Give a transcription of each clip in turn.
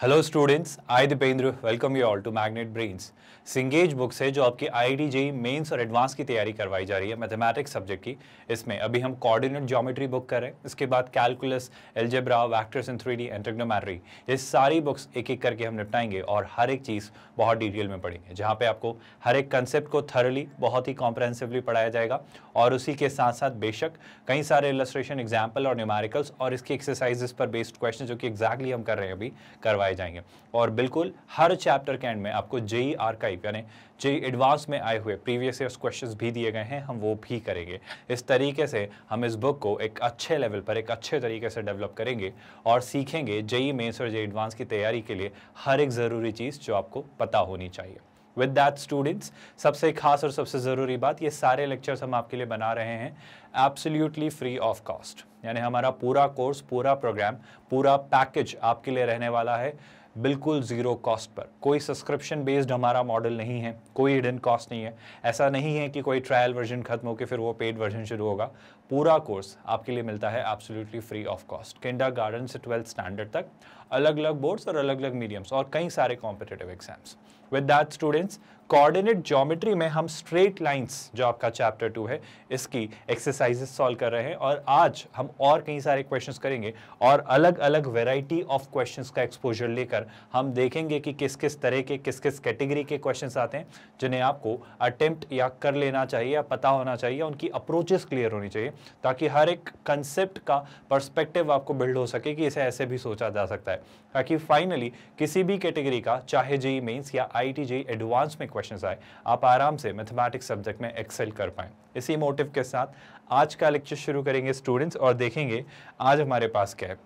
Hello students, I Dipendra welcome you all to magnet brains. सिंगेज books है जो आपकी IIT JEE mains और advance की तैयारी करवाई जा रही है मैथमेटिक्स सब्जेक्ट की। इसमें अभी हम कोऑर्डिनेट ज्योमेट्री बुक कर रहे हैं, इसके बाद calculus, algebra, vectors in 3D and trigonometry, ये सारी बुक्स एक एक करके हम निपटाएंगे और हर एक चीज़ बहुत डिटेल में पढ़ेंगे, जहाँ पे आपको हर एक कंसेप्ट को थरली बहुत ही कॉम्प्रहेंसिवली पढ़ाया जाएगा। और उसी के साथ साथ बेशक कई सारे इलस्ट्रेशन, एग्जाम्पल और न्यूमेरिकल्स और इसकी एक्सरसाइजेस पर बेस्ड क्वेश्चन जो कि एग्जैक्टली हम कर रहे हैं अभी करवाए जाएंगे। और बिल्कुल हर चैप्टर के एंड में आपको जेईई आर्काइव यानी जेईई एडवांस में आए हुए प्रीवियस ईयर्स क्वेश्चंस भी दिए गए हैं, हम वो भी करेंगे। इस तरीके से हम इस बुक को एक अच्छे लेवल पर एक अच्छे तरीके से डेवलप करेंगे और सीखेंगे जेईई मेंस और जेईई एडवांस की तैयारी के लिए हर एक ज़रूरी चीज़ जो आपको पता होनी चाहिए। विद दैट स्टूडेंट्स, सबसे खास और सबसे ज़रूरी बात, ये सारे लेक्चर्स हम आपके लिए बना रहे हैं एब्सोल्युटली फ्री ऑफ कॉस्ट, यानी हमारा पूरा कोर्स, पूरा प्रोग्राम, पूरा पैकेज आपके लिए रहने वाला है बिल्कुल ज़ीरो कॉस्ट पर। कोई सब्सक्रिप्शन बेस्ड हमारा मॉडल नहीं है, कोई हिडन कॉस्ट नहीं है। ऐसा नहीं है कि कोई ट्रायल वर्जन खत्म हो के फिर वो पेड वर्जन शुरू होगा। पूरा कोर्स आपके लिए मिलता है absolutely free of cost. Kindergarten से 12th स्टैंडर्ड तक अलग अलग बोर्ड्स और अलग अलग मीडियम्स और कई सारे competitive exams. With that students, coordinate geometry में हम स्ट्रेट लाइंस जो आपका चैप्टर 2 है इसकी एक्सरसाइजेस सॉल्व कर रहे हैं और आज हम और कई सारे क्वेश्चंस करेंगे और अलग अलग वैरायटी ऑफ क्वेश्चंस का एक्सपोजर लेकर हम देखेंगे कि किस किस तरह के, किस किस कैटेगरी के क्वेश्चंस आते हैं जिन्हें आपको अटेम्प्ट या कर लेना चाहिए या पता होना चाहिए, उनकी अप्रोचेस क्लियर होनी चाहिए, ताकि हर एक कंसेप्ट का पर्सपेक्टिव आपको बिल्ड हो सके कि इसे ऐसे भी सोचा जा सकता है, ताकि फाइनली किसी भी कैटेगरी का, चाहे जेईई मेंस या आईआईटी जेईई एडवांस में क्वेश्चंस आए, आप आराम से मैथमेटिक्स सब्जेक्ट में एक्सेल कर पाएं। इसी मोटिव के साथ आज का लेक्चर शुरू करेंगे स्टूडेंट्स और देखेंगे आज हमारे पास क्या है।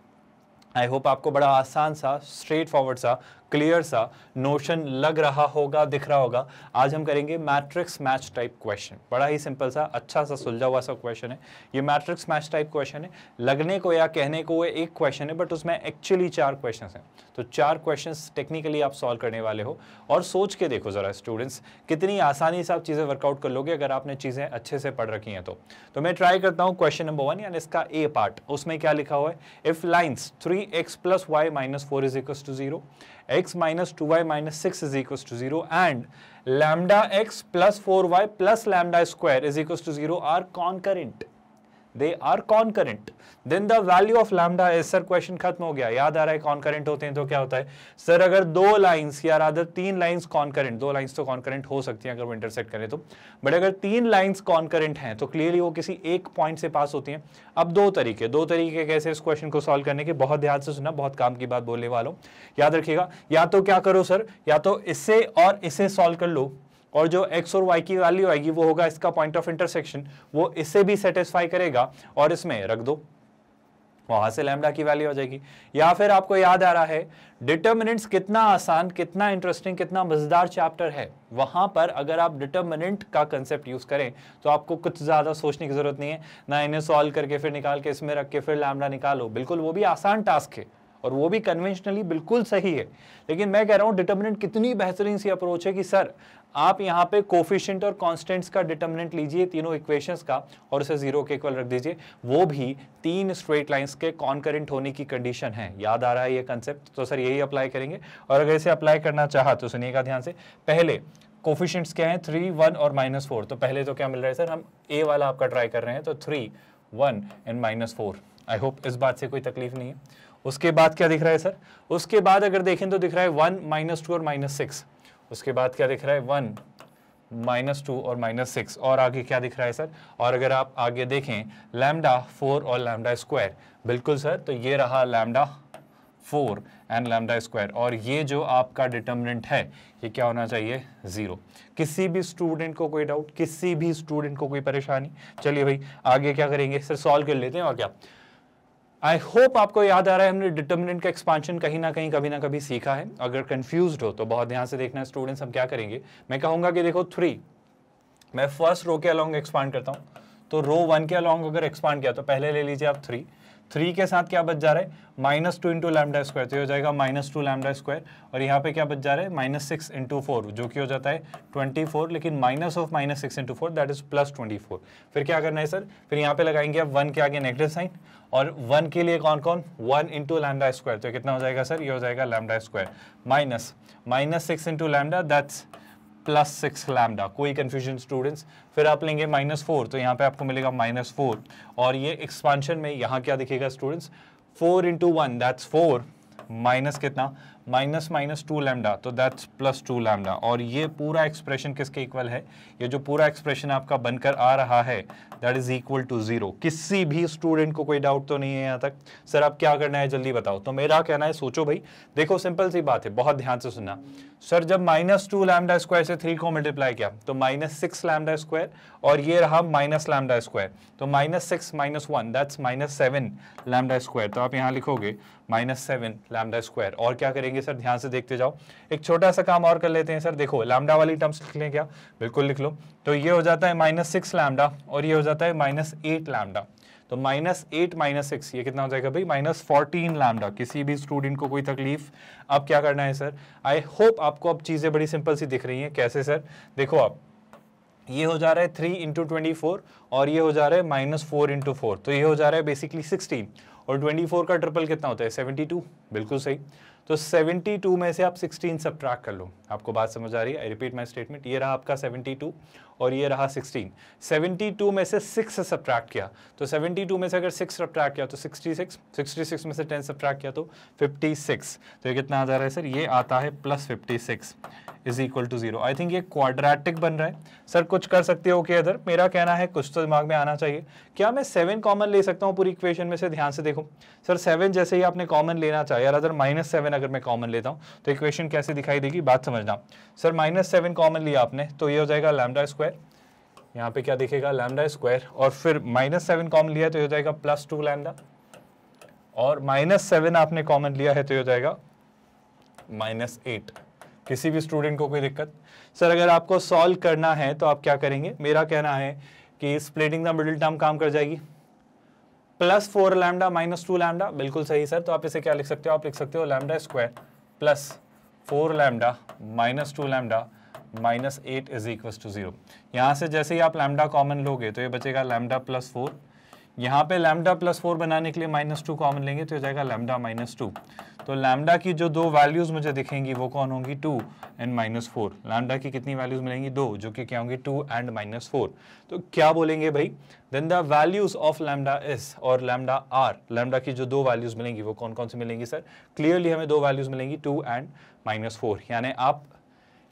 आई होप आपको बड़ा आसान सा, स्ट्रेट फॉरवर्ड सा, क्लियर सा नोशन लग रहा होगा, दिख रहा होगा। आज हम करेंगे मैट्रिक्स मैच टाइप क्वेश्चन। बड़ा ही सिंपल सा, अच्छा सा, सुलझा हुआ सा क्वेश्चन है ये। मैट्रिक्स मैच टाइप क्वेश्चन है, लगने को या कहने को वो एक क्वेश्चन है, बट उसमें एक्चुअली 4 क्वेश्चंस हैं। तो 4 क्वेश्चंस टेक्निकली आप सॉल्व करने वाले हो और सोच के देखो जरा स्टूडेंट्स, कितनी आसानी से आप चीज़ें वर्कआउट कर लोगे अगर आपने चीज़ें अच्छे से पढ़ रखी हैं तो मैं ट्राई करता हूँ क्वेश्चन नंबर 1 यानी इसका ए पार्ट। उसमें क्या लिखा हुआ है? If lines 3x + y - 4 = 0, x - 2y - 6 = 0 and lambda x + 4y + lambda square = 0 are concurrent. They are concurrent. Then the value of lambda is, sir question खत्म हो गया। याद आ रहा है कॉन्करेंट होते हैं तो क्या होता है सर? अगर 2 लाइंस या रादर 3 लाइंस कॉन्करेंट, 2 लाइंस तो कॉन्करेंट हो सकती हैं अगर वो इंटरसेक्ट करें तो, बट अगर 3 लाइंस कॉन्करेंट हैं तो क्लियरली वो किसी एक पॉइंट से पास होती हैं। अब दो तरीके कैसे इस क्वेश्चन को सॉल्व करने के, बहुत ध्यान से सुना, बहुत काम की बात बोलने वालों, याद रखिएगा। या तो क्या करो सर, या तो इससे और इसे सॉल्व कर लो और जो x और y की वैल्यू आएगी वो होगा इसका पॉइंट ऑफ इंटरसेक्शन, वो इससे भी सेटिस्फाई करेगा और इसमें रख दो, वहां से लैम्डा की वैल्यू आ जाएगी। या फिर आपको याद आ रहा है डिटर्मिनेंट्स कितना आसान, कितना इंटरेस्टिंग, कितना मजेदार चैप्टर है। वहां पर अगर आप डिटर्मिनेंट का कंसेप्ट यूज करें तो आपको कुछ ज्यादा सोचने की जरूरत नहीं है ना, इन्हें सॉल्व करके फिर निकाल के इसमें रख के फिर लैम्डा निकालो। बिल्कुल वो भी आसान टास्क है और वो भी कन्वेंशनली बिल्कुल सही है, लेकिन मैं कह रहा हूं डिटर्मिनेंट कितनी बेहतरीन सी अप्रोच है कि सर आप यहाँ पे कोफिशिएंट और कांस्टेंट्स का डिटर्मिनेंट लीजिए, तीनों इक्वेशंस का, और उसे 0 के इक्वल रख दीजिए। वो भी 3 स्ट्रेट लाइंस के कॉन्करेंट होने की कंडीशन है। याद आ रहा है ये कंसेप्ट? तो सर यही अप्लाई करेंगे। और अगर इसे अप्लाई करना चाहा तो सुनिएगा ध्यान से। पहले कोफिशिएंट्स क्या है? 3, 1 और -4। तो पहले तो क्या मिल रहा है सर? हम ए वाला आपका ट्राई कर रहे हैं, तो 3, 1 एंड -4। आई होप इस बात से कोई तकलीफ नहीं है। उसके बाद क्या दिख रहा है सर? उसके बाद अगर देखें तो दिख रहा है 1, -2 और -6। उसके बाद क्या दिख रहा है? 1, -2 और -6। और आगे क्या दिख रहा है सर? और अगर आप आगे देखें लैम्डा 4 और लैम्डा स्क्वायर। बिल्कुल सर, तो ये रहा लैम्डा 4 एंड लैम्डा स्क्वायर, और ये जो आपका डिटर्मिनेंट है ये क्या होना चाहिए? 0। किसी भी स्टूडेंट को कोई डाउट, किसी भी स्टूडेंट को कोई परेशानी? चलिए भाई आगे क्या करेंगे सर? सॉल्व कर लेते हैं और क्या। आई होप आपको याद आ रहा है हमने डिटर्मिनेंट का एक्सपांशन कहीं ना कहीं कभी ना कभी सीखा है। अगर कंफ्यूज्ड हो तो बहुत ध्यान से देखना स्टूडेंट्स। हम क्या करेंगे, मैं कहूंगा कि देखो 3, मैं फर्स्ट रो के अलोंग एक्सपांड करता हूं, तो रो 1 के अलोंग अगर एक्सपांड किया तो पहले ले लीजिए आप 3, 3 के साथ क्या बच जा रहा है, -2 इंटू लैम्डा स्क्वायर, तो ये हो जाएगा -2 लैम्डा स्क्वायर, और यहाँ पे क्या बच जा रहा है, -6 इंटू 4, जो कि हो जाता है 24, लेकिन minus of -6 into 4 that is +24। फिर क्या करना है सर, फिर यहाँ पे लगाएंगे अब 1 के आगे नेगेटिव साइन, और 1 के लिए कौन कौन, 1 इंटू लैम्डा स्क्वायर, तो कितना हो जाएगा सर, ये हो जाएगा lambda square minus -6 into lambda that's +6 lambda, कोई कंफ्यूजन स्टूडेंट्स। फिर आप लेंगे -4, तो यहाँ पे आपको मिलेगा -4, और ये एक्सपांशन में यहाँ क्या दिखेगा स्टूडेंट्स, 4 इंटू 1 दैट्स 4, माइनस कितना, -2 लैम्डा, तो दैट्स +2 लैम्डा, और ये पूरा एक्सप्रेशन किसके इक्वल है, ये जो पूरा एक्सप्रेशन आपका बनकर आ रहा है दैट इज इक्वल टू 0। किसी भी स्टूडेंट को कोई डाउट तो नहीं है यहाँ तक, सर अब क्या करना है जल्दी बताओ। तो मेरा कहना है सोचो भाई, देखो सिंपल सी बात है, बहुत ध्यान से सुनना। सर जब -2 लैम्डा स्क्वायर से 3 को मल्टीप्लाई किया तो -6 लैम्डा स्क्वायर, और ये रहा माइनस लैम्डा स्क्वायर, तो -6 - 1 दैट्स -7 लैम्डा स्क्वायर, तो आप यहाँ लिखोगे -7 लैम्डा स्क्वायर। और क्या करेंगे सर, ध्यान से देखते जाओ, एक छोटा सा काम और कर लेते हैं सर, देखो लैम्डा वाली टर्म्स लिख लें क्या, बिल्कुल लिख लो। तो ये हो जाता है -6 लैम्डा, और ये हो जाता है -8 लैम्डा, तो -8 - 6 ये कितना हो जाएगा भाई, -14 लैम्डा। किसी भी स्टूडेंट को कोई तकलीफ, अब क्या करना है सर, आई होप आपको अब चीजें बड़ी सिंपल सी दिख रही हैं। कैसे सर, देखो आप, ये हो जा रहा है 3 इंटू 24, और ये हो जा रहा है -4 इंटू 4, तो ये हो जा रहा है बेसिकली 16, और 24 का ट्रिपल कितना होता है, 72, बिल्कुल सही। तो 72 में से आप 16 सब्ट्रैक्ट कर लो, आपको बात समझ आ रही है, आई रिपीट माई स्टेटमेंट, ये रहा आपका 72 और ये रहा 16। 72 में से 6 सब्ट्रैक्ट किया, तो 72 में से अगर 6 सब्ट्रैक्ट किया तो 66, 66 में से 10 सब्ट्रैक्ट किया तो 56, तो ये कितना आ जा रहा है सर, ये आता है +56 is equal to 0। I think ये क्वाड्रेटिक बन रहा है। सर कुछ कर सकते हो कि अदर, मेरा कहना है कुछ तो दिमाग में आना चाहिए, क्या मैं 7 कॉमन ले सकता हूँ पूरी इक्वेशन में से, ध्यान से देखो सर, 7 जैसे ही आपने कॉमन लेना चाहिए, और अदर -7 अगर मैं कॉमन लेता हूँ तो इक्वेशन कैसे दिखाई देगी, बात समझना। सर -7 कॉमन लिया आपने, तो ये हो जाएगा लैम्डा स्क्वायर, यहाँ पे क्या दिखेगा, लैम्डा स्क्वायर, और फिर -7 कॉमन लिया तो ये हो जाएगा +2 लैम्डा, और -7 आपने कॉमन लिया है तो ये हो जाएगा -8। किसी भी स्टूडेंट को कोई दिक्कत? सर अगर आपको सॉल्व करना है तो आप क्या करेंगे, मेरा कहना है कि स्प्लिटिंग द मिडिल टर्म काम कर जाएगी, +4 लैम्डा -2 लैम्डा, बिल्कुल सही सर। तो आप इसे क्या लिख सकते हो, आप लिख सकते हो lambda square +4 lambda -2 lambda -8 is equal to 0। यहाँ से जैसे ही आप लैम्डा कॉमन लोगे तो ये बचेगा लैम्डा +4, यहाँ पे लैम्डा +4 बनाने के लिए -2 कॉमन लेंगे तो हो जाएगा लैम्डा -2। तो लैम्डा की जो दो वैल्यूज मुझे दिखेंगी वो कौन होंगी, 2 एंड -4। लैम्डा की कितनी वैल्यूज मिलेंगी, 2, जो कि क्या होंगी 2 एंड -4। तो क्या बोलेंगे भाई, then the values of lambda is और लैम्डा आर, लैम्डा की जो दो वैल्यूज मिलेंगी वो कौन कौन सी मिलेंगी सर, क्लियरली हमें दो वैल्यूज मिलेंगी 2 एंड -4। यानी आप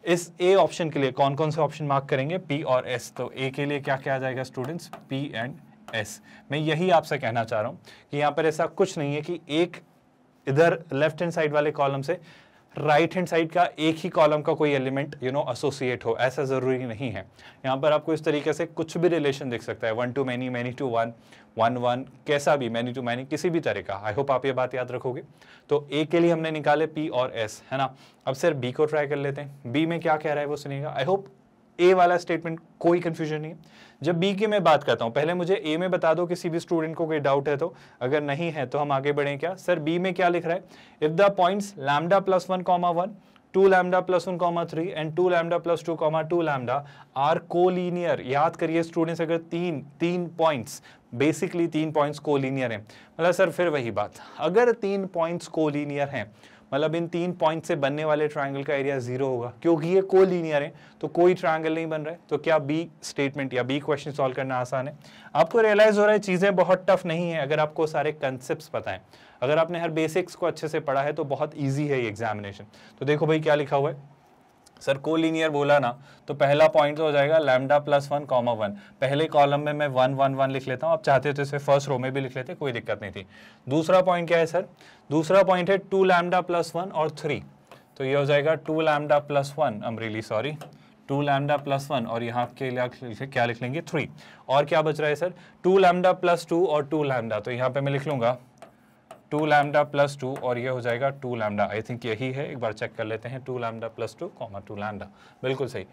इस ए ऑप्शन के लिए कौन कौन से ऑप्शन मार्क करेंगे, पी और एस। तो ए के लिए क्या क्या आ जाएगा स्टूडेंट्स, पी एंड एस। मैं यही आपसे कहना चाह रहा हूं कि यहाँ पर ऐसा कुछ नहीं है कि एक इधर लेफ्ट हैंड साइड वाले कॉलम से राइट हैंड साइड का एक ही कॉलम का कोई एलिमेंट एसोसिएट हो, ऐसा जरूरी नहीं है। यहाँ पर आपको इस तरीके से कुछ भी रिलेशन दिख सकता है, 1 to many, many to 1, 1 1, कैसा भी, many to many, किसी भी तरह का। आई होप आप ये बात याद रखोगे। तो ए के लिए हमने निकाले पी और एस, है ना। अब सर बी को ट्राई कर लेते हैं, बी में क्या कह रहा है वो सुनिएगा। आई होप ए वाला स्टेटमेंट कोई कंफ्यूजन नहीं है। जब बी की मैं बात करता हूं, पहले मुझे ए में बता दो, किसी भी स्टूडेंट को कोई डाउट है तो, अगर नहीं है तो हम आगे बढ़ें। क्या सर बी में क्या लिख रहा है, if the points lambda +1, 1, 2 lambda +1, 3 and 2 lambda +2, 2 lambda are collinear. याद करिए स्टूडेंट्स, अगर तीन पॉइंट्स, बेसिकली 3 पॉइंट्स कोलिनियर हैं, मतलब सर फिर वही बात, अगर 3 पॉइंट्स कोलिनियर हैं मतलब इन 3 पॉइंट से बनने वाले ट्रायंगल का एरिया 0 होगा, क्योंकि ये कोलिनियर है तो कोई ट्रायंगल नहीं बन रहा है। तो क्या बी स्टेटमेंट या बी क्वेश्चन सॉल्व करना आसान है? आपको रियलाइज हो रहा है चीजें बहुत टफ नहीं है अगर आपको सारे कंसेप्ट्स पता है, अगर आपने हर बेसिक्स को अच्छे से पढ़ा है तो बहुत ईजी है ये एग्जामिनेशन। तो देखो भाई क्या लिखा हुआ है, सर कोलिनियर बोला ना, तो पहला पॉइंट तो हो जाएगा लैम्डा +1, 1। पहले कॉलम में मैं 1 1 1 लिख लेता हूं, आप चाहते तो इसे फर्स्ट रो में भी लिख लेते, कोई दिक्कत नहीं थी। दूसरा पॉइंट क्या है सर, दूसरा पॉइंट है 2 लैम्डा +1 और 3, तो ये हो जाएगा 2 lambda +1, I am really sorry, 2 lambda +1 और यहाँ के लिए क्या लिख लेंगे 3। और क्या बच रहा है सर, 2 लैम्डा +2 और 2 लैम्डा, तो यहाँ पे मैं लिख लूंगा 2 लैम्डा +2 और ये हो जाएगा 2 लैम्डा। आई थिंक यही है, एक बार चेक कर लेते हैं, 2 लैम्डा +2, 2 लैम्डा, बिल्कुल सही।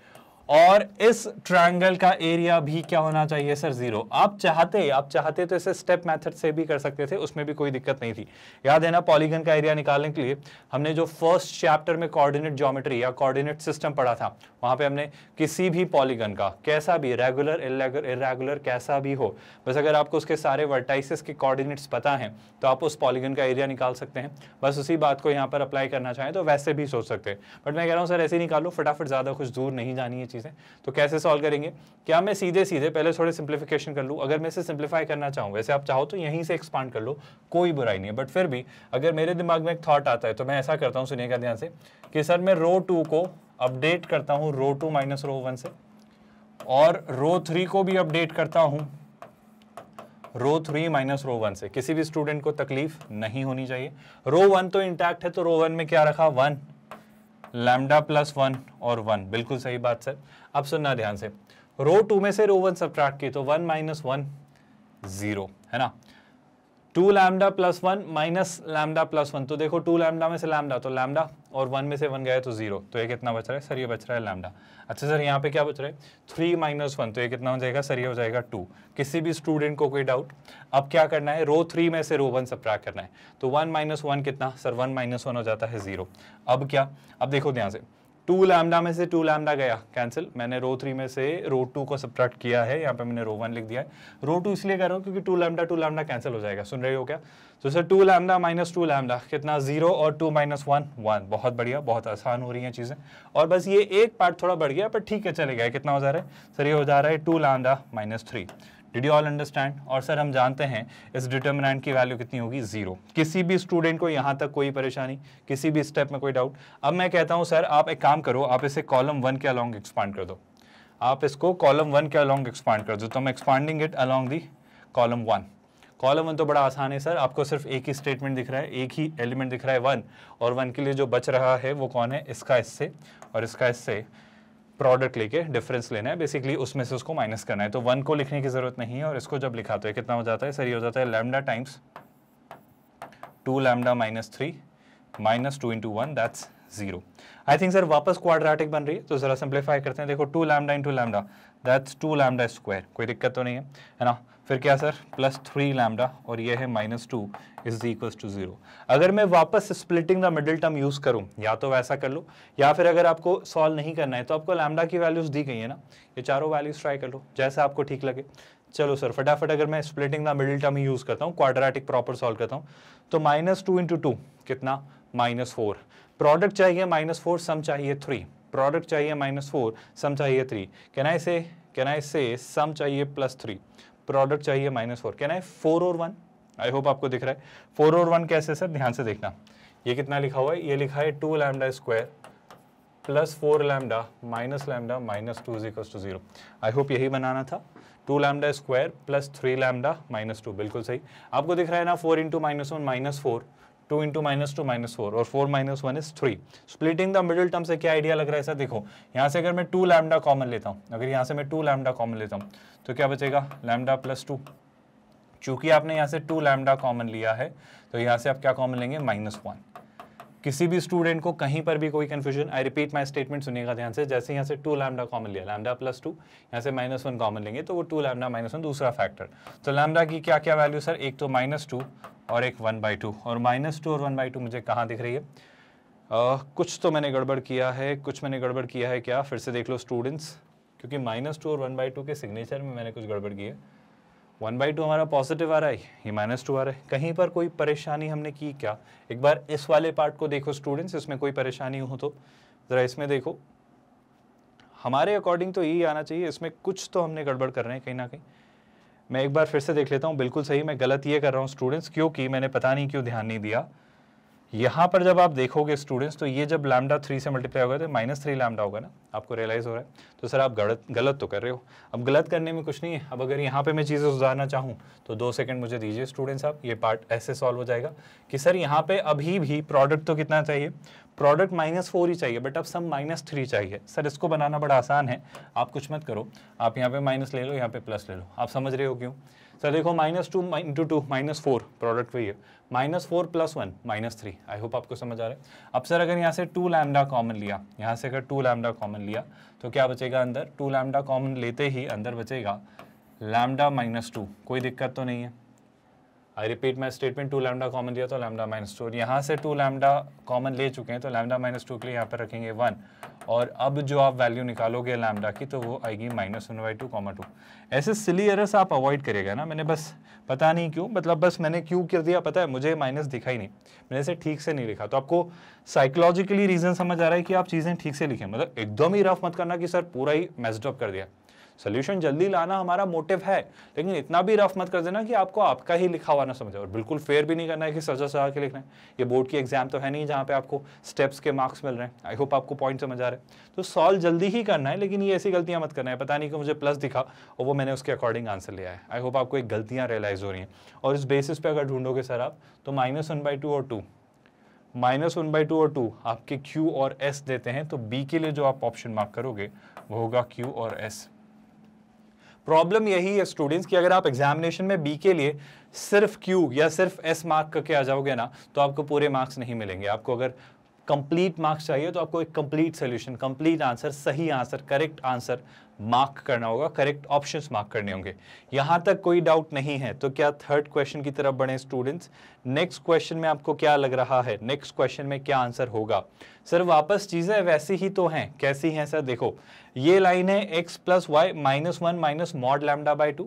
और इस ट्रायंगल का एरिया भी क्या होना चाहिए सर 0। आप चाहते तो इसे स्टेप मेथड से भी कर सकते थे, उसमें भी कोई दिक्कत नहीं थी। याद है ना, पॉलीगन का एरिया निकालने के लिए हमने जो फर्स्ट चैप्टर में कोऑर्डिनेट ज्योमेट्री या कोऑर्डिनेट सिस्टम पढ़ा था, वहां पे हमने किसी भी पॉलीगन का, कैसा भी, रेगुलर इरेगुलर कैसा भी हो, बस अगर आपको उसके सारे वर्टाइसेस के कोऑर्डिनेट्स पता हैं तो आप उस पॉलीगन का एरिया निकाल सकते हैं। बस उसी बात को यहाँ पर अप्लाई करना चाहें तो वैसे भी सोच सकते हैं, बट मैं कह रहा हूँ सर ऐसे ही निकालो फटाफट, ज़्यादा कुछ दूर नहीं जानी है चीज़ें। तो कैसे सॉल्व करेंगे, क्या मैं सीधे पहले थोड़े सिंप्लीफिकेशन कर लूँ, अगर मैं इसे सिंप्लीफाई करना चाहूँ, वैसे आप चाहो तो यहीं से एक्सपांड कर लो, कोई बुराई नहीं है, बट फिर भी अगर मेरे दिमाग में एक थॉट आता है तो मैं ऐसा करता हूँ, सुनिएगा ध्यान से, कि सर मैं रो 2 को अपडेट करता हूँ रो 2 माइनस रो 1 से, और रो 3 को भी अपडेट करता हूँ रो 3 माइनस रो 1 से। किसी भी स्टूडेंट को तकलीफ नहीं होनी चाहिए। रो 1 तो इंटैक्ट है, तो रो 1 में क्या रखा, 1 लैम्डा प्लस 1 और 1, बिल्कुल सही बात सर। अब सुनना ध्यान से, रो 2 में से रो 1 सब्ट्रैक्ट की तो 1 माइनस 1 0 है ना, 2 lambda plus 1 minus lambda plus 1, तो देखो 2 लैम्डा में से लैम्डा तो लैम्डा, और 1 में से 1 गया तो 0, तो ये कितना बच रहा है सर, ये बच रहा है लैम्डा। अच्छा सर यहाँ पे क्या बच रहा है, 3 माइनस 1, तो ये कितना हो जाएगा सर, ये हो जाएगा 2। किसी भी स्टूडेंट को कोई डाउट? अब क्या करना है, रो 3 में से रो 1 सब्ट्रैक्ट करना है, तो 1 माइनस 1 कितना सर, 1 माइनस 1 हो जाता है 0। अब क्या, अब देखो ध्यान से, 2 लैम्डा में से 2 लैम्डा गया कैंसिल, मैंने रो 3 में से रो 2 को सब्ट्रैक्ट किया है, यहाँ पे मैंने रो 1 लिख दिया है। रो 2 इसलिए कर रहा हूँ क्योंकि 2 लैम्डा कैंसिल हो जाएगा, सुन रहे हो क्या? तो सर 2 लैम्डा माइनस 2 लैम्डा कितना 0, और 2 माइनस 1 1, बहुत बढ़िया, बहुत आसान हो रही हैं चीज़ें। और बस ये एक पार्ट थोड़ा बढ़ गया, पर ठीक है चलेगा। कितना हो जा रहा है सर, ये हो जा रहा है 2 lambda minus 3। Did you all understand? और सर हम जानते हैं इस डिटर्मिनेंट की वैल्यू कितनी होगी, 0। किसी भी स्टूडेंट को यहाँ तक कोई परेशानी, किसी भी स्टेप में कोई डाउट? अब मैं कहता हूँ सर आप एक काम करो, आप इसे कॉलम 1 के अलोंग एक्सपांड कर दो, आप इसको कॉलम 1 के अलोंग एक्सपांड कर दो, तो मैं expanding it along the column 1। Column 1 तो बड़ा आसान है सर, आपको सिर्फ एक ही स्टेटमेंट दिख रहा है, एक ही एलिमेंट दिख रहा है 1, और 1 के लिए जो बच रहा है वो कौन है, इसका इससे और इसका इससे प्रोडक्ट लेके डिफरेंस लेना है, बेसिकली उसमें से उसको माइनस करना है। तो 1 को लिखने की जरूरत नहीं है, और इसको जब लिखा तो कितना हो जाता है सर, ये हो जाता है lambda times 2 lambda minus 3 minus 2 into 1 that's 0। I think sir वापस क्वाड्रेटिक बन रही है, तो जरा सिंप्लीफाई करते हैं। देखो 2 lambda into lambda that's 2 lambda square, कोई दिक्कत तो नहीं है ना? फिर क्या सर, प्लस 3 लैम्डा, और ये है माइनस 2 इज इक्वल्स टू 0। अगर मैं वापस splitting the middle term use करूं, या तो वैसा कर लो, या फिर अगर आपको सॉल्व नहीं करना है तो आपको लैम्डा की वैल्यूज दी गई है ना, ये चारों वैल्यूज ट्राई कर लो, जैसा आपको ठीक लगे। चलो सर फटाफट, अगर मैं splitting the middle term he use करता हूँ, क्वाड्रेटिक प्रॉपर सॉल्व करता हूँ, तो माइनस 2 इंटू 2 कितना, माइनस 4। प्रोडक्ट चाहिए माइनस 4, सम चाहिए 3। प्रोडक्ट चाहिए माइनस 4, सम चाहिए 3। कैन आई से सम चाहिए प्लस 3, प्रोडक्ट चाहिए माइनस 4। कैन आई 4 और 1? आई होप आपको दिख रहा है 4 और 1 कैसे सर, ध्यान से देखना, ये कितना लिखा हुआ है, ये लिखा है 2 lambda square plus 4 lambda minus 2 is equals to 0। I hope यही बनाना था, 2 lambda square plus 3 lambda minus 2, बिल्कुल सही। आपको दिख रहा है ना 4 into minus 1 minus 4, 2 into minus 2 minus 4, और 4 minus 1 is 3। Splitting the middle term से क्या आइडिया लग रहा है सर, देखो यहाँ से अगर मैं 2 लैम्डा कॉमन लेता हूँ, अगर यहाँ से मैं 2 लैम्डा कॉमन लेता हूँ तो क्या बचेगा, लैम्डा प्लस 2। चूंकि आपने यहाँ से 2 लैम्डा कॉमन लिया है तो यहाँ से आप क्या कॉमन लेंगे, माइनस 1। किसी भी स्टूडेंट को कहीं पर भी कोई confusion, I repeat my statement, सुनिएगा ध्यान से, जैसे यहाँ से 2 लैम्डा कॉमन लिया, लैम्डा प्लस 2, यहाँ से माइनस 1 कॉमन लेंगे तो वो 2 लैम्डा माइनस 1 दूसरा फैक्टर। तो लैम्डा की क्या क्या वैल्यू सर, एक तो माइनस 2 और एक 1/2, और माइनस 2 और 1/2 मुझे कहाँ दिख रही है? कुछ तो मैंने गड़बड़ किया है, क्या फिर से देख लो स्टूडेंट्स, क्योंकि माइनस 2 और 1/2 के सिग्नेचर में मैंने कुछ गड़बड़ की है। 1/2 हमारा पॉजिटिव आ रहा है, ये माइनस 2 आ रहा है, कहीं पर कोई परेशानी हमने की क्या? एक बार इस वाले पार्ट को देखो स्टूडेंट्स, इसमें कोई परेशानी हो तो ज़रा इसमें देखो, हमारे अकॉर्डिंग तो यही आना चाहिए, इसमें कुछ तो हमने गड़बड़ कर रहे हैं कहीं ना कहीं। मैं एक बार फिर से देख लेता हूँ, बिल्कुल सही, मैं गलत ये कर रहा हूँ स्टूडेंट्स, क्योंकि मैंने पता नहीं क्यों ध्यान नहीं दिया। यहाँ पर जब आप देखोगे स्टूडेंट्स, तो ये जब लैम्डा 3 से मल्टीप्लाई होगा तो माइनस 3 लैम्डा होगा ना, आपको रियलाइज़ हो रहा है? तो सर आप गलत तो कर रहे हो। अब गलत करने में कुछ नहीं है, अब अगर यहाँ पे मैं चीज़ें सुधारना चाहूँ तो 2 सेकंड मुझे दीजिए स्टूडेंट्स, आप ये पार्ट ऐसे सॉल्व हो जाएगा कि सर यहाँ पे अभी भी प्रोडक्ट तो कितना चाहिए, प्रोडक्ट -4 ही चाहिए, बट अब सम -3 चाहिए। सर इसको बनाना बड़ा आसान है, आप कुछ मत करो, आप यहाँ पे माइनस ले लो, यहाँ पे प्लस ले लो। आप समझ रहे हो क्यों? सर देखो -2 इंटू 2 -4 प्रोडक्ट वही है, -4 + 1 -3। आई होप आपको समझ आ रहा है। अब सर अगर यहाँ से 2 लैम्डा कॉमन लिया, यहाँ से अगर 2 लैम्डा कॉमन लिया तो क्या बचेगा अंदर, 2 लैम्डा कॉमन लेते ही अंदर बचेगा लैम्डा -2। कोई दिक्कत तो नहीं है। I repeat my statement, 2 lambda common लिया तो लैम्डा -2, यहाँ से 2 लैम्डा कॉमन ले चुके हैं तो लैम्डा -2 के लिए यहाँ पर रखेंगे 1, और अब जो आप वैल्यू निकालोगे लैम्डा की तो वो आएगी -1/2, 2। ऐसे सिली एरर्स आप अवॉइड करेगा ना। मैंने बस पता नहीं क्यों, मतलब बस मैंने क्यों कर दिया पता है, मुझे माइनस दिखा ही नहीं, मैंने इसे ठीक से नहीं लिखा। तो आपको साइकोलॉजिकली रीजन समझ आ रहा है कि आप चीज़ें ठीक से लिखें, मतलब एकदम ही रफ मत करना कि सर पूरा ही मेस्ड अप कर दिया। सोल्यूशन जल्दी लाना हमारा मोटिव है, लेकिन इतना भी रफ मत कर देना कि आपको आपका ही लिखा हुआ ना समझे, और बिल्कुल फेयर भी नहीं करना है कि सजा के लिखना है। ये बोर्ड की एग्जाम तो है नहीं जहाँ पे आपको स्टेप्स के मार्क्स मिल रहे हैं। आई होप आपको पॉइंट समझ आ रहे हैं। तो सॉल्व जल्दी ही करना है, लेकिन ये ऐसी गलतियां मत करना है पता नहीं कि मुझे प्लस दिखा और वो मैंने उसके अकॉर्डिंग आंसर लिया है। आई होप आपको एक गलतियां रियलाइज हो रही हैं, और इस बेसिस पे अगर ढूंढोगे सर आप तो -1/2 और 2, -1/2 और 2 आपके Q और S देते हैं, तो B के लिए जो आप ऑप्शन मार्क करोगे वो होगा Q और S। प्रॉब्लम यही है स्टूडेंट्स कि अगर आप एग्जामिनेशन में बी के लिए सिर्फ क्यू या सिर्फ एस मार्क करके आ जाओगे ना तो आपको पूरे मार्क्स नहीं मिलेंगे। आपको अगर कंप्लीट मार्क्स चाहिए तो आपको एक कंप्लीट सोल्यूशन, कंप्लीट आंसर, सही आंसर, करेक्ट आंसर मार्क करना होगा, करेक्ट ऑप्शंस मार्क करने होंगे। यहां तक कोई डाउट नहीं है। तो क्या थर्ड क्वेश्चन की तरफ बढ़े स्टूडेंट्स? नेक्स्ट क्वेश्चन में आपको क्या लग रहा है, नेक्स्ट क्वेश्चन में क्या आंसर होगा? सर वापस चीजें वैसी ही तो हैं। कैसी हैं सर? देखो ये लाइन है x + y -1 minus mod lambda by 2।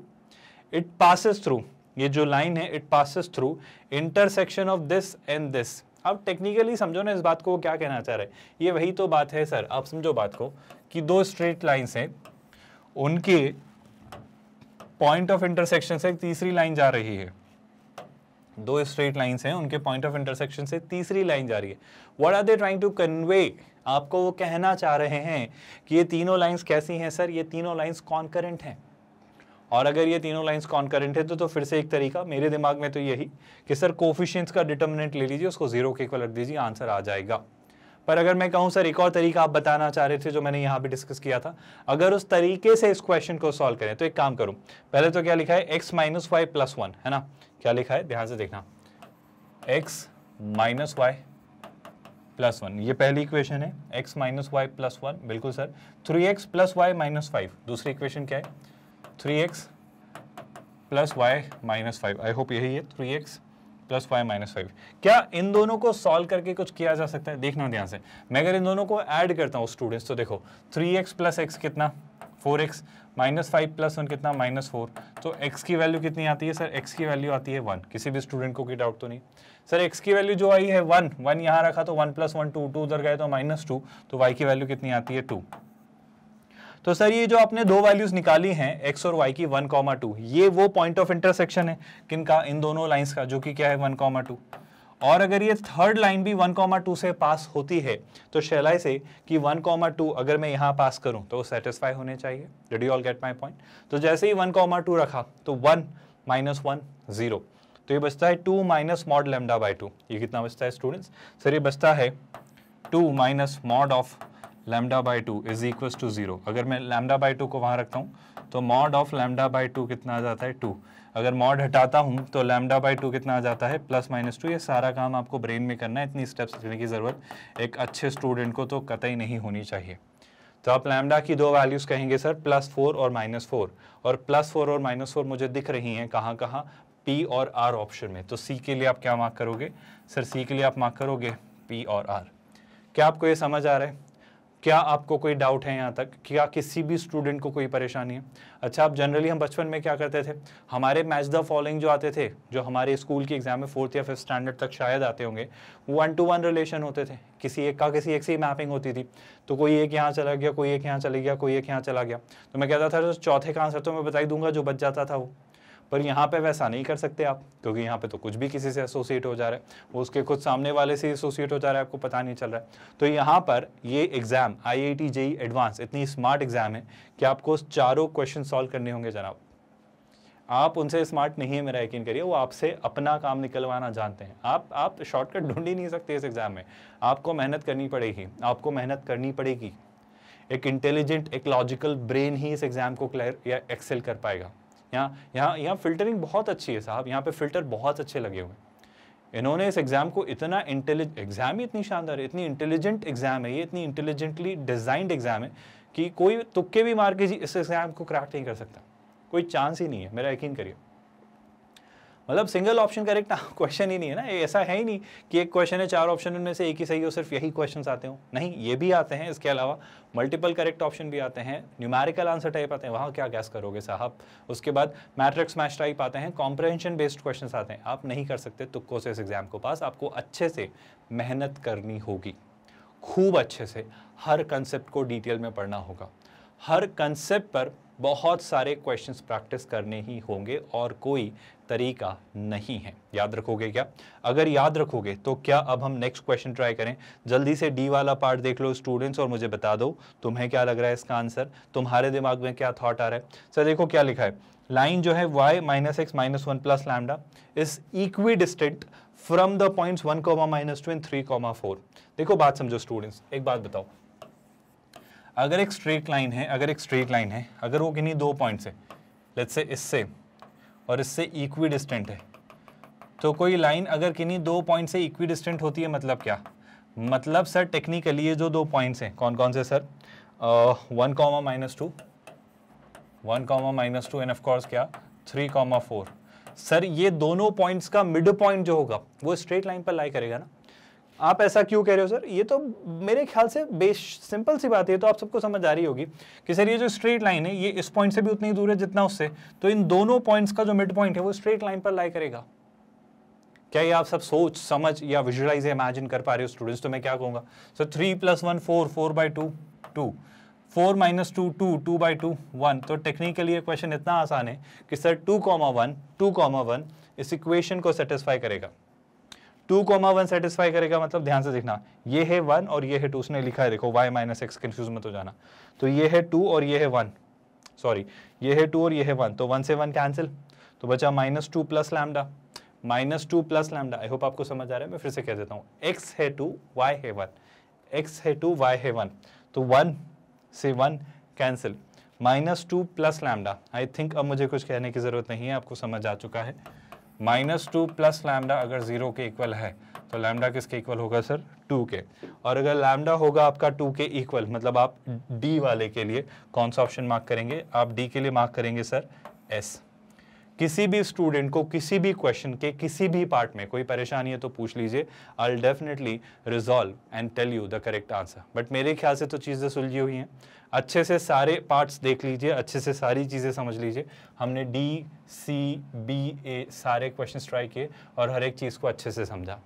It passes through, ये जो लाइन है it passes through intersection of this and this. अब टेक्निकली समझो ना इस बात को, क्या कहना चाह रहे हैं। ये वही तो बात है सर, आप समझो बात को कि दो स्ट्रेट लाइंस हैं, उनके पॉइंट ऑफ इंटरसेक्शन से एक तीसरी लाइन जा रही है। दो स्ट्रेट लाइंस हैं, उनके पॉइंट ऑफ इंटरसेक्शन से तीसरी लाइन जा रही है। What are they trying to convey? आपको वो कहना चाह रहे हैं कि ये तीनों लाइंस कैसी हैं सर? ये तीनों लाइंस कॉन्करेंट हैं। और अगर ये तीनों लाइंस कॉन्करेंट है तो फिर से एक तरीका मेरे दिमाग में तो यही कि सर कोफिशिएंट्स का डिटर्मिनेंट ले लीजिए, उसको 0 के इक्वल रख दीजिए, आंसर आ जाएगा। पर अगर मैं कहूं सर एक और तरीका आप बताना चाह रहे थे जो मैंने यहां भी डिस्कस किया था, अगर उस तरीके से इस क्वेश्चन को सॉल्व करें तो एक काम करूं, पहले तो क्या लिखा है x - y + 1 है ना, क्या लिखा है ध्यान से देखना, x - y + 1, ये पहली इक्वेशन है x - y + 1, बिल्कुल सर। 3x + y - 5, दूसरी इक्वेशन क्या है 3x + y - 5। आई होप यही है 3x + y - 5। क्या इन दोनों को सॉल्व करके कुछ किया जा सकता है? देखना ध्यान से, मैं अगर इन दोनों को ऐड करता हूँ स्टूडेंट्स तो देखो 3x + x कितना 4x, -5 + 1 कितना -4, तो x की वैल्यू कितनी आती है सर? x की वैल्यू आती है 1। किसी भी स्टूडेंट को कोई डाउट तो नहीं? सर x की वैल्यू जो आई है 1 यहाँ रखा तो 1 + 1 2 उधर गए तो -2, तो y की वैल्यू कितनी आती है 2। तो सर ये जो आपने दो वैल्यूज निकाली हैं x और y की 1, 2, ये वो पॉइंट ऑफ इंटरसेक्शन है किनका? इन दोनों लाइंस का, जो कि क्या है 1, 2। और अगर ये थर्ड लाइन भी 1, 2 से पास होती है तो शैल आई से कि 1, 2 अगर मैं यहाँ पास करूं तो सेटिस्फाई होने चाहिए। Did you all get my point? तो जैसे ही 1, 2 रखा तो 1 - 1 0, तो ये बचता है 2 - मॉड लैम्डा बाई 2। ये कितना बचता है स्टूडेंट्स? सर ये बचता है 2 - mod of lambda by 2 is equal to 0। अगर मैं लैम्डा बाई 2 को वहाँ रखता हूँ तो मॉड ऑफ लैम्डा बाई 2 कितना आ जाता है 2। अगर मॉड हटाता हूँ तो लैम्डा बाई 2 कितना आ जाता है +-2। ये सारा काम आपको ब्रेन में करना है, इतनी स्टेप्स लिखने की ज़रूरत एक अच्छे स्टूडेंट को तो कतई नहीं होनी चाहिए। तो आप लैम्डा की दो वैल्यूज़ कहेंगे सर +4 और -4, और +4 और -4 मुझे दिख रही हैं कहाँ कहाँ? P और R ऑप्शन में। तो C के लिए आप क्या मार्क करोगे सर? C के लिए आप मार्क करोगे P और R। क्या आपको ये समझ आ रहा है? क्या आपको कोई डाउट है यहाँ तक? क्या किसी भी स्टूडेंट को कोई परेशानी है? अच्छा, आप जनरली हम बचपन में क्या करते थे, हमारे मैच द फॉलोइंग जो आते थे, जो हमारे स्कूल की एग्जाम में 4th या 5th स्टैंडर्ड तक शायद आते होंगे, 1-to-1 रिलेशन होते थे, किसी एक का किसी एक से ही मैपिंग होती थी। तो कोई एक यहाँ चला गया, कोई एक यहाँ चला गया, कोई एक यहाँ चला गया, तो मैं कहता था तो चौथे का आंसर तो मैं बता ही दूंगा जो बच जाता था वो। पर यहाँ पे वैसा नहीं कर सकते आप, क्योंकि यहाँ पे तो कुछ भी किसी से एसोसिएट हो जा रहा है, वो उसके खुद सामने वाले से एसोसिएट हो जा रहा है, आपको पता नहीं चल रहा है। तो यहाँ पर ये एग्जाम IIT JEE एडवांस इतनी स्मार्ट एग्जाम है कि आपको चारों क्वेश्चन सॉल्व करने होंगे जनाब। आप उनसे स्मार्ट नहीं है मेरा यकीन करिए, वो आपसे अपना काम निकलवाना जानते हैं। आप शॉर्टकट ढूंढ ही नहीं सकते इस एग्जाम में, आपको मेहनत करनी पड़ेगी, आपको मेहनत करनी पड़ेगी। एक इंटेलिजेंट, एक लॉजिकल ब्रेन ही इस एग्जाम को क्लियर या एक्सेल कर पाएगा। यहाँ फिल्टरिंग बहुत अच्छी है साहब, यहाँ पे फिल्टर बहुत अच्छे लगे हुए हैं। इन्होंने इस एग्जाम को इतना एग्जाम ही इतनी शानदार है, इतनी इंटेलिजेंट एग्जाम है ये, इतनी इंटेलिजेंटली डिजाइंड एग्जाम है कि कोई तुक्के भी मार के इस एग्जाम को क्रैक नहीं कर सकता, कोई चांस ही नहीं है, मेरा यकीन करिए। मतलब सिंगल ऑप्शन करेक्ट क्वेश्चन ही नहीं है ना, ऐसा है ही नहीं कि एक क्वेश्चन है 4 ऑप्शन में से एक ही सही हो, सिर्फ यही क्वेश्चंस आते हो, नहीं, ये भी आते हैं, इसके अलावा मल्टीपल करेक्ट ऑप्शन भी आते हैं, न्यूमेरिकल आंसर टाइप आते हैं, वहाँ क्या गैस करोगे साहब। उसके बाद मैट्रिक्स मैच टाइप आते हैं, कॉम्प्रहेंशन बेस्ड क्वेश्चंस आते हैं, आप नहीं कर सकते तुक्कों से इस एग्जाम को पास, आपको अच्छे से मेहनत करनी होगी, खूब अच्छे से हर कंसेप्ट को डिटेल में पढ़ना होगा, हर कंसेप्ट पर बहुत सारे क्वेश्चंस प्रैक्टिस करने ही होंगे और कोई तरीका नहीं है। याद रखोगे क्या? अगर याद रखोगे तो क्या अब हम नेक्स्ट क्वेश्चन ट्राई करें? जल्दी से डी वाला पार्ट देख लो स्टूडेंट्स और मुझे बता दो तुम्हें क्या लग रहा है इसका आंसर, तुम्हारे दिमाग में क्या थॉट आ रहा है। सर देखो क्या लिखा है, लाइन जो है y - x - 1 + lambda is equidistant from the points 1, -2 and 3, 4। देखो बात समझो स्टूडेंट्स, एक बात बताओ, अगर एक स्ट्रेट लाइन है, अगर वो किन्हीं 2 पॉइंट से, लेट्स से इससे और इससे इक्विडिस्टेंट है, तो कोई लाइन अगर किन्हीं 2 पॉइंट से इक्विडिस्टेंट होती है मतलब क्या? मतलब सर टेक्निकली ये जो 2 पॉइंट्स हैं कौन कौन से सर? 1, -2, 1, -2 एंड ऑफ कोर्स क्या 3, 4। सर ये दोनों पॉइंट्स का मिड पॉइंट जो होगा वो स्ट्रेट लाइन पर लाई करेगा ना। आप ऐसा क्यों कह रहे हो सर? ये तो मेरे ख्याल से सिंपल सी बात है, तो आप सबको समझ आ रही होगी कि सर ये जो स्ट्रेट लाइन है ये इस पॉइंट से भी उतनी दूर है जितना उससे, तो इन दोनों पॉइंट्स का जो मिड पॉइंट है वो स्ट्रेट लाइन पर लाई करेगा। क्या ये आप सब सोच समझ या विजुअलाइज इमेजिन कर पा रहे हो स्टूडेंट्स? तो मैं क्या कहूंगा सर 3 + 1 4, 4/2 2, 4 - 2 2, 2/2 1। तो टेक्निकली ये क्वेश्चन इतना आसान है कि सर 2, 1 इस इक्वेशन को सेटिस्फाई करेगा। 2, 1 सेटिस्फाई करेगा मतलब ध्यान से देखना, ये है 1 और ये है 2, उसने लिखा है देखो y - x, कंफ्यूज मत हो जाना। तो ये है 2 और ये है 1, सॉरी ये है 2 और ये है 1, तो 1 से 1 कैंसिल, तो बचा -2 + लैम्डा, -2 + लैम्डा। आई होप आपको समझ आ रहा है, मैं फिर से कह देता हूँ, x है 2 y है 1, x है 2 y है 1, तो 1 से 1 कैंसिल, -2 + लैम्डा। आई थिंक अब मुझे कुछ कहने की जरूरत नहीं है, आपको समझ आ चुका है। -2 + लैम्डा अगर 0 के इक्वल है तो लैम्डा किसके इक्वल होगा सर? 2 के। और अगर लैम्डा होगा आपका 2 के इक्वल, मतलब आप डी वाले के लिए कौन सा ऑप्शन मार्क करेंगे? आप डी के लिए मार्क करेंगे सर एस। किसी भी स्टूडेंट को किसी भी क्वेश्चन के किसी भी पार्ट में कोई परेशानी है तो पूछ लीजिए, I will definitely resolve and tell you the correct answer. But मेरे ख्याल से तो चीज़ें सुलझी हुई हैं, अच्छे से सारे पार्ट्स देख लीजिए, अच्छे से सारी चीज़ें समझ लीजिए। हमने डी सी बी ए सारे क्वेश्चन ट्राई किए और हर एक चीज़ को अच्छे से समझा।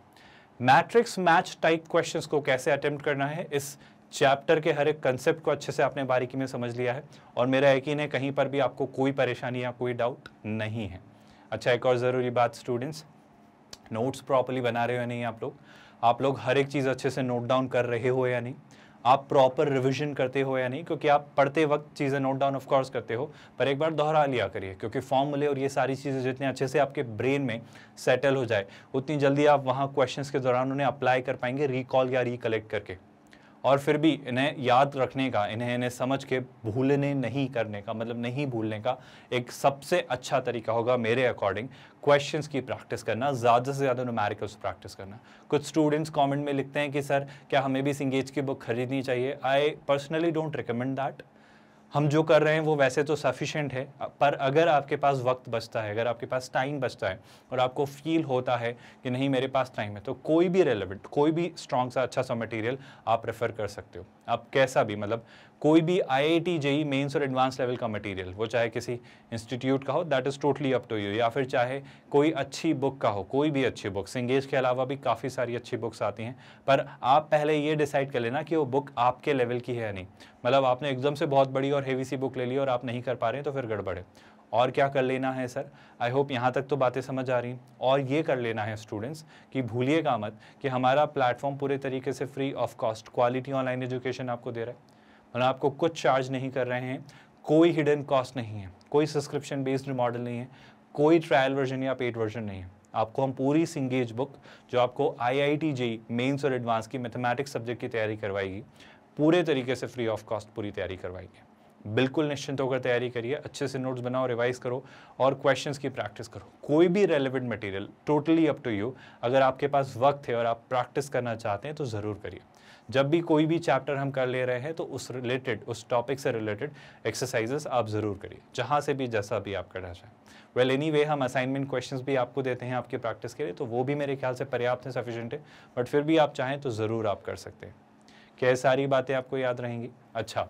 मैट्रिक्स मैच टाइप क्वेश्चंस को कैसे अटेम्प्ट करना है, इस चैप्टर के हर एक कंसेप्ट को अच्छे से आपने बारीकी में समझ लिया है और मेरा यकीन है कहीं पर भी आपको कोई परेशानी या कोई डाउट नहीं है। अच्छा, एक और ज़रूरी बात स्टूडेंट्स, नोट्स प्रॉपर्ली बना रहे हो या नहीं आप लोग हर एक चीज़ अच्छे से नोट डाउन कर रहे हो या नहीं, आप प्रॉपर रिवीजन करते हो या नहीं, क्योंकि आप पढ़ते वक्त चीज़ें नोट डाउन ऑफ कोर्स करते हो पर एक बार दोहरा लिया करिए, क्योंकि फॉर्मूले और ये सारी चीज़ें जितने अच्छे से आपके ब्रेन में सेटल हो जाए उतनी जल्दी आप वहाँ क्वेश्चंस के दौरान उन्हें अप्लाई कर पाएंगे रिकॉल या रिकलेक्ट करके। और फिर भी इन्हें याद रखने का, इन्हें समझ के भूलने नहीं करने का, मतलब नहीं भूलने का एक सबसे अच्छा तरीका होगा मेरे अकॉर्डिंग क्वेश्चंस की प्रैक्टिस करना, ज़्यादा से ज़्यादा न्यूमेरिकल्स प्रैक्टिस करना। कुछ स्टूडेंट्स कमेंट में लिखते हैं कि सर क्या हमें भी सिंगेज की बुक खरीदनी चाहिए? I personally don't recommend that. हम जो कर रहे हैं वो वैसे तो सफिशेंट है, पर अगर आपके पास वक्त बचता है, अगर आपके पास टाइम बचता है और आपको फील होता है कि नहीं मेरे पास टाइम है, तो कोई भी रेलेवेंट, कोई भी स्ट्रॉन्ग सा अच्छा सा मटेरियल आप रेफ़र कर सकते हो। आप कैसा भी, मतलब कोई भी IIT JEE मेंस और एडवांस लेवल का मटेरियल, वो चाहे किसी इंस्टीट्यूट का हो, that is totally up to you, या फिर चाहे कोई अच्छी बुक का हो, कोई भी अच्छी बुक। सिंगेज के अलावा भी काफ़ी सारी अच्छी बुक्स आती हैं, पर आप पहले ये डिसाइड कर लेना कि वो बुक आपके लेवल की है या नहीं। मतलब आपने एकदम से बहुत बड़ी और हेवी सी बुक ले ली और आप नहीं कर पा रहे हैं तो फिर गड़बड़ है। और क्या कर लेना है सर? आई होप यहाँ तक तो बातें समझ आ रही हैं। और ये कर लेना है स्टूडेंट्स कि भूलिएगा मत कि हमारा प्लेटफॉर्म पूरे तरीके से free of cost quality online education आपको दे रहा है, मतलब आपको कुछ चार्ज नहीं कर रहे हैं, कोई हिडन कॉस्ट नहीं है, कोई सब्सक्रिप्शन बेस्ड मॉडल नहीं है, कोई ट्रायल वर्जन या पेड वर्जन नहीं है। आपको हम पूरी सिंगेज बुक जो आपको IIT JEE मेंस और एडवांस की मैथमेटिक्स सब्जेक्ट की तैयारी करवाएगी, पूरे तरीके से फ्री ऑफ कॉस्ट पूरी तैयारी करवाएगी। बिल्कुल निश्चिंत होकर तैयारी करिए, अच्छे से नोट्स बनाओ, रिवाइज करो और क्वेश्चंस की प्रैक्टिस करो। कोई भी relevant material totally up to you, अगर आपके पास वक्त है और आप प्रैक्टिस करना चाहते हैं तो ज़रूर करिए। जब भी कोई भी चैप्टर हम कर ले रहे हैं तो उस टॉपिक से रिलेटेड एक्सरसाइजेस आप ज़रूर करिए, जहाँ से भी जैसा भी आप करना चाहें। वेल एनीवे हम असाइनमेंट क्वेश्चंस भी आपको देते हैं आपकी प्रैक्टिस के लिए, तो वो भी मेरे ख्याल से पर्याप्त है, सफिशिएंट है, बट फिर भी आप चाहें तो ज़रूर आप कर सकते हैं। क्या सारी बातें आपको याद रहेंगी? अच्छा,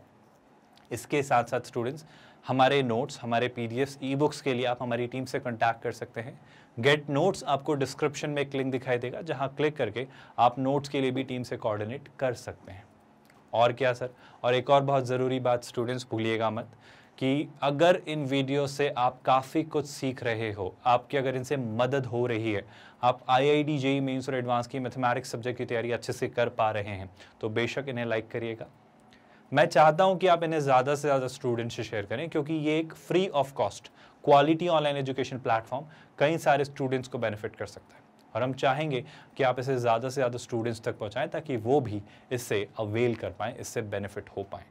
इसके साथ साथ स्टूडेंट्स हमारे नोट्स, हमारे पीडीएफ्स, ई बुक्स के लिए आप हमारी टीम से कांटेक्ट कर सकते हैं। गेट नोट्स आपको डिस्क्रिप्शन में एक लिंक दिखाई देगा, जहां क्लिक करके आप नोट्स के लिए भी टीम से कोऑर्डिनेट कर सकते हैं। और क्या सर, और एक और बहुत ज़रूरी बात स्टूडेंट्स भूलिएगा मत कि अगर इन वीडियो से आप काफ़ी कुछ सीख रहे हो, आपकी अगर इनसे मदद हो रही है, आप IIT JEE मेंस और एडवांस की मैथमेटिक्स सब्जेक्ट की तैयारी अच्छे से कर पा रहे हैं, तो बेशक इन्हें लाइक करिएगा। मैं चाहता हूं कि आप इन्हें ज़्यादा से ज़्यादा स्टूडेंट्स से शेयर करें, क्योंकि ये एक free of cost quality online education platform कई सारे स्टूडेंट्स को बेनिफिट कर सकता है, और हम चाहेंगे कि आप इसे ज़्यादा से ज़्यादा स्टूडेंट्स तक पहुंचाएं ताकि वो भी इससे अवेल कर पाएँ, इससे बेनिफिट हो पाएँ।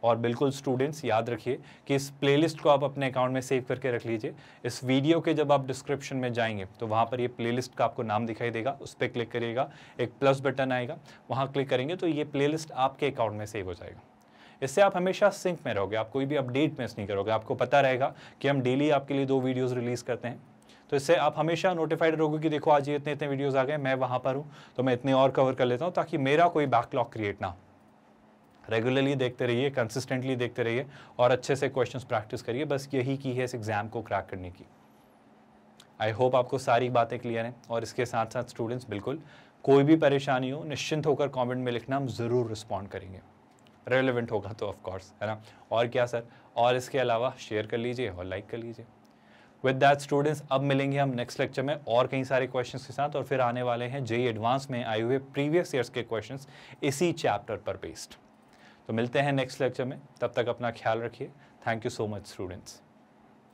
और बिल्कुल स्टूडेंट्स याद रखिए कि इस प्लेलिस्ट को आप अपने अकाउंट में सेव करके रख लीजिए। इस वीडियो के जब आप डिस्क्रिप्शन में जाएंगे तो वहाँ पर ये प्लेलिस्ट का आपको नाम दिखाई देगा, उस पर क्लिक करिएगा, एक प्लस बटन आएगा, वहाँ क्लिक करेंगे तो ये प्लेलिस्ट आपके अकाउंट में सेव हो जाएगा। इससे आप हमेशा सिंक में रहोगे, आप कोई भी अपडेट मिस नहीं करोगे, आपको पता रहेगा कि हम डेली आपके लिए 2 वीडियोज़ रिलीज़ करते हैं, तो इससे आप हमेशा नोटिफाइड रहोगे कि देखो आज ये इतने इतने वीडियोज़ आ गए, मैं वहाँ पर हूँ तो मैं इतने और कवर कर लेता हूँ, ताकि मेरा कोई बैकलॉग क्रिएट ना हो। रेगुलरली देखते रहिए, कंसिस्टेंटली देखते रहिए और अच्छे से क्वेश्चंस प्रैक्टिस करिए, बस यही की है इस एग्जाम को क्रैक करने की। आई होप आपको सारी बातें क्लियर हैं। और इसके साथ साथ स्टूडेंट्स बिल्कुल कोई भी परेशानी हो निश्चिंत होकर कमेंट में लिखना, हम ज़रूर रिस्पॉन्ड करेंगे, रेलेवेंट होगा तो ऑफ कोर्स, है ना। और क्या सर, और इसके अलावा शेयर कर लीजिए और लाइक कर लीजिए। विद दैट स्टूडेंट्स, अब मिलेंगे हम नेक्स्ट लेक्चर में और कई सारे क्वेश्चंस के साथ, और फिर आने वाले हैं JEE एडवांस में आए हुए प्रीवियस ईयर्स के क्वेश्चंस इसी चैप्टर पर बेस्ड। तो मिलते हैं नेक्स्ट लेक्चर में, तब तक अपना ख्याल रखिए। Thank you so much students.